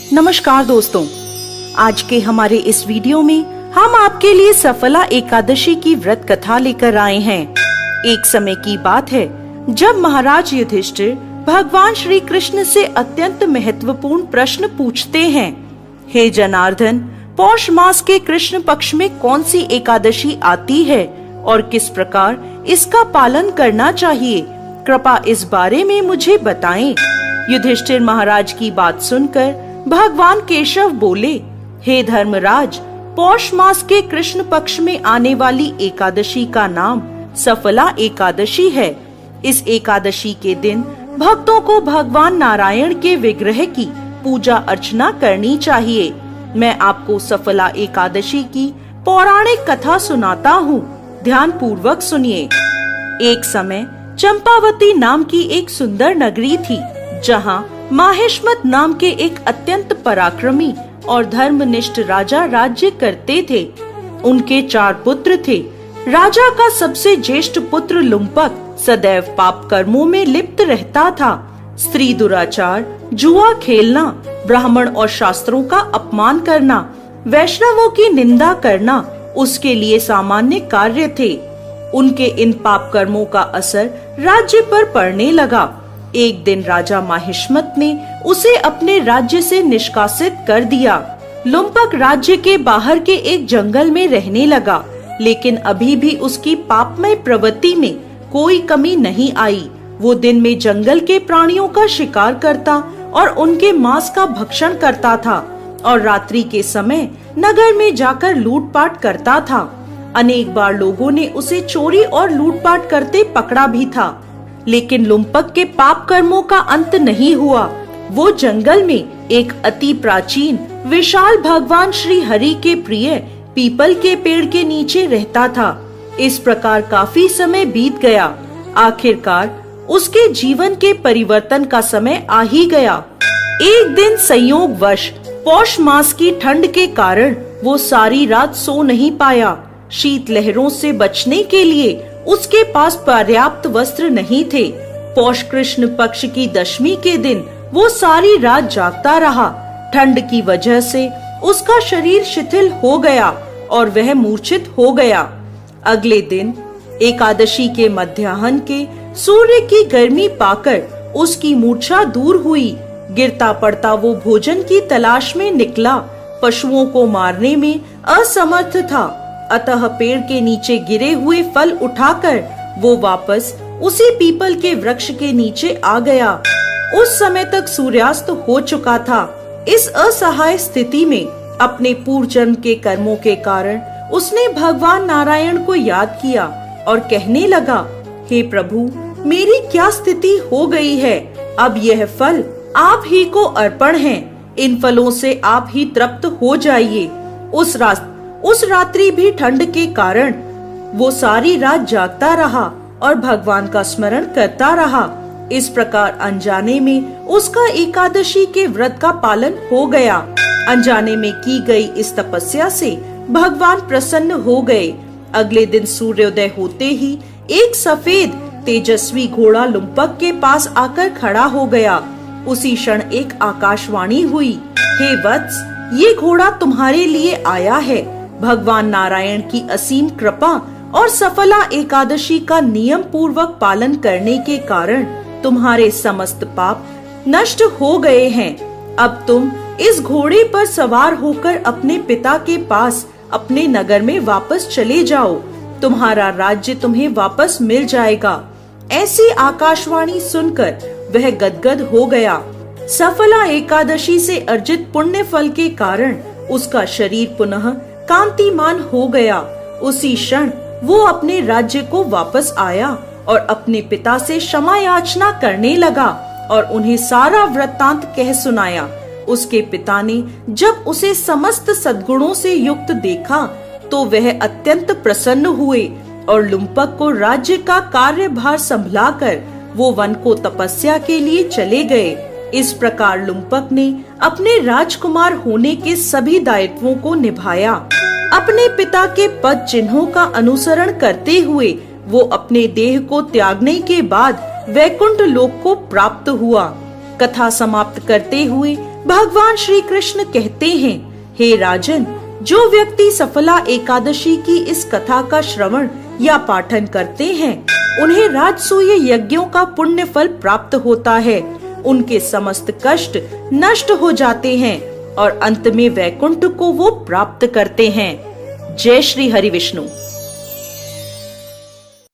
नमस्कार दोस्तों, आज के हमारे इस वीडियो में हम आपके लिए सफला एकादशी की व्रत कथा लेकर आए हैं। एक समय की बात है जब महाराज युधिष्ठिर भगवान श्री कृष्ण से अत्यंत महत्वपूर्ण प्रश्न पूछते हैं। हे जनार्दन, पौष मास के कृष्ण पक्ष में कौन सी एकादशी आती है और किस प्रकार इसका पालन करना चाहिए? कृपया इस बारे में मुझे बताएं। युधिष्ठिर महाराज की बात सुनकर भगवान केशव बोले, हे धर्मराज, पौष मास के कृष्ण पक्ष में आने वाली एकादशी का नाम सफला एकादशी है। इस एकादशी के दिन भक्तों को भगवान नारायण के विग्रह की पूजा अर्चना करनी चाहिए। मैं आपको सफला एकादशी की पौराणिक कथा सुनाता हूँ, ध्यान पूर्वक सुनिए। एक समय चंपावती नाम की एक सुंदर नगरी थी, जहाँ माहिष्मत नाम के एक अत्यंत पराक्रमी और धर्मनिष्ठ राजा राज्य करते थे। उनके 4 पुत्र थे। राजा का सबसे ज्येष्ठ पुत्र लुम्पक सदैव पाप कर्मों में लिप्त रहता था। स्त्री दुराचार, जुआ खेलना, ब्राह्मण और शास्त्रों का अपमान करना, वैष्णवों की निंदा करना उसके लिए सामान्य कार्य थे। उनके इन पाप कर्मों का असर राज्य पर पड़ने लगा। एक दिन राजा माहिष्मत ने उसे अपने राज्य से निष्कासित कर दिया। लुम्पक राज्य के बाहर के एक जंगल में रहने लगा, लेकिन अभी भी उसकी पापमय प्रवृत्ति में कोई कमी नहीं आई। वो दिन में जंगल के प्राणियों का शिकार करता और उनके मांस का भक्षण करता था, और रात्रि के समय नगर में जाकर लूटपाट करता था। अनेक बार लोगों ने उसे चोरी और लूटपाट करते पकड़ा भी था, लेकिन लुम्पक के पाप कर्मों का अंत नहीं हुआ। वो जंगल में एक अति प्राचीन विशाल भगवान श्री हरि के प्रिय पीपल के पेड़ के नीचे रहता था। इस प्रकार काफी समय बीत गया। आखिरकार उसके जीवन के परिवर्तन का समय आ ही गया। एक दिन संयोगवश पौष मास की ठंड के कारण वो सारी रात सो नहीं पाया। शीत लहरों से बचने के लिए उसके पास पर्याप्त वस्त्र नहीं थे। पौष कृष्ण पक्ष की दशमी के दिन वो सारी रात जागता रहा। ठंड की वजह से उसका शरीर शिथिल हो गया और वह मूर्छित हो गया। अगले दिन एकादशी के मध्याह्न के सूर्य की गर्मी पाकर उसकी मूर्छा दूर हुई। गिरता पड़ता वो भोजन की तलाश में निकला। पशुओं को मारने में असमर्थ था, अतः पेड़ के नीचे गिरे हुए फल उठाकर वो वापस उसी पीपल के वृक्ष के नीचे आ गया। उस समय तक सूर्यास्त हो चुका था। इस असहाय स्थिति में अपने पूर्व जन्म के कर्मों के कारण उसने भगवान नारायण को याद किया और कहने लगा, हे प्रभु, मेरी क्या स्थिति हो गई है। अब यह फल आप ही को अर्पण हैं। इन फलों से आप ही तृप्त हो जाइए। उस रात्रि भी ठंड के कारण वो सारी रात जागता रहा और भगवान का स्मरण करता रहा। इस प्रकार अनजाने में उसका एकादशी के व्रत का पालन हो गया। अनजाने में की गई इस तपस्या से भगवान प्रसन्न हो गए। अगले दिन सूर्योदय होते ही एक सफेद तेजस्वी घोड़ा लुम्पक के पास आकर खड़ा हो गया। उसी क्षण एक आकाशवाणी हुई, हे वत्स, ये घोड़ा तुम्हारे लिए आया है। भगवान नारायण की असीम कृपा और सफला एकादशी का नियम पूर्वक पालन करने के कारण तुम्हारे समस्त पाप नष्ट हो गए हैं। अब तुम इस घोड़े पर सवार होकर अपने पिता के पास अपने नगर में वापस चले जाओ। तुम्हारा राज्य तुम्हें वापस मिल जाएगा। ऐसी आकाशवाणी सुनकर वह गदगद हो गया। सफला एकादशी से अर्जित पुण्य फल के कारण उसका शरीर पुनः कांतिमान हो गया। उसी क्षण वो अपने राज्य को वापस आया और अपने पिता से क्षमा याचना करने लगा और उन्हें सारा वृत्तांत कह सुनाया। उसके पिता ने जब उसे समस्त सद्गुणों से युक्त देखा तो वह अत्यंत प्रसन्न हुए और लुम्पक को राज्य का कार्यभार संभलाकर वो वन को तपस्या के लिए चले गए। इस प्रकार लुम्पक ने अपने राजकुमार होने के सभी दायित्वों को निभाया। अपने पिता के पद चिन्हों का अनुसरण करते हुए वो अपने देह को त्यागने के बाद वैकुंठ लोक को प्राप्त हुआ। कथा समाप्त करते हुए भगवान श्री कृष्ण कहते हैं, हे राजन, जो व्यक्ति सफला एकादशी की इस कथा का श्रवण या पाठन करते हैं, उन्हें राजसूय यज्ञों का पुण्य फल प्राप्त होता है। उनके समस्त कष्ट नष्ट हो जाते हैं और अंत में वैकुंठ को वो प्राप्त करते हैं। जय श्री हरि विष्णु।